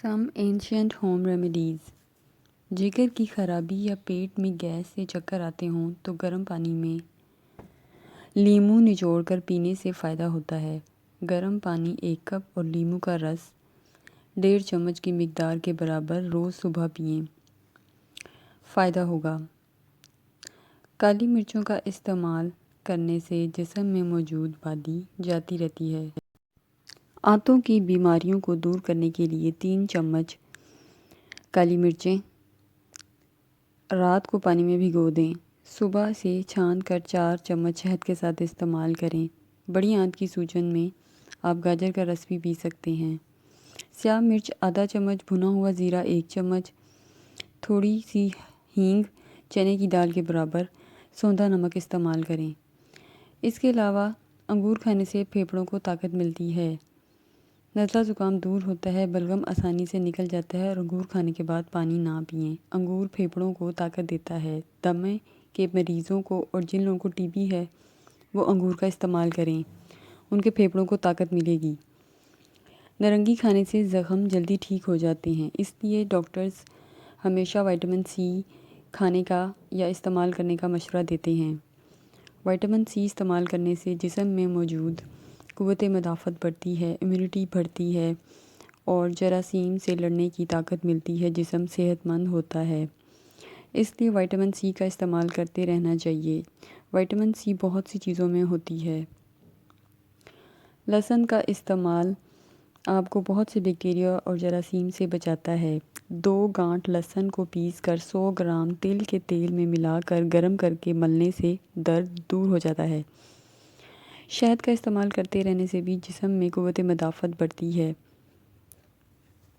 سم ancient home remedies. جگر کی خرابی یا پیٹ میں گیس سے چکر آتے ہوں تو گرم پانی میں لیموں نچوڑ کر پینے سے فائدہ ہوتا ہے۔ گرم پانی 1 کپ اور لیموں کا رس 1.5 چمچ کی مقدار کے برابر روز صبح پئیں، فائدہ ہوگا۔ کالی مرچوں کا استعمال کرنے سے جسم میں موجود بادی جاتی رہتی ہے۔ آنتوں کی بیماریوں کو دور کرنے کے لیے 3 چمچ کالی مرچیں رات کو پانی میں بھگو دیں، صبح سے چھان کر 4 چمچ شہد کے ساتھ استعمال کریں۔ بڑی آنت کی سوجن میں آپ گاجر کا رس بھی پی سکتے ہیں۔ سیاہ مرچ آدھا چمچ، بھنا ہوا زیرہ 1 چمچ، تھوڑی سی ہینگ چنے کی دال کے برابر، سوندا نمک استعمال کریں۔ اس کے علاوہ انگور کھانے سے پھیپھڑوں کو طاقت ملتی ہے، نزلہ زکام دور ہوتا ہے، بلغم آسانی سے نکل جاتا ہے اور انگور کھانے کے بعد پانی نہ پئیں۔ انگور پھیپھڑوں کو طاقت دیتا ہے۔ دمے کے مریضوں کو اور جن لوگوں کو ٹی بی ہے وہ انگور کا استعمال کریں، ان کے پھیپھڑوں کو طاقت ملے گی۔ نارنگی کھانے سے زخم جلدی ٹھیک ہو جاتے ہیں، اس لیے ڈاکٹرز ہمیشہ وٹامن سی کھانے کا یا استعمال کرنے کا مشورہ دیتے ہیں۔ وٹامن سی استعمال کرنے سے جسم میں موجود قوت مدافعت بڑھتی ہے، امیونٹی بڑھتی ہے اور جراثیم سے لڑنے کی طاقت ملتی ہے، جسم صحت مند ہوتا ہے۔ اس لیے وٹامن سی کا استعمال کرتے رہنا چاہیے۔ وٹامن سی بہت سی چیزوں میں ہوتی ہے۔ لہسن کا استعمال آپ کو بہت سے بیکٹیریا اور جراثیم سے بچاتا ہے۔ 2 گانٹھ لہسن کو پیس کر 100 گرام تل کے تیل میں ملا کر گرم کر کے ملنے سے درد دور ہو جاتا ہے۔ شہد کا استعمال کرتے رہنے سے بھی جسم میں قوت مدافعت بڑھتی ہے۔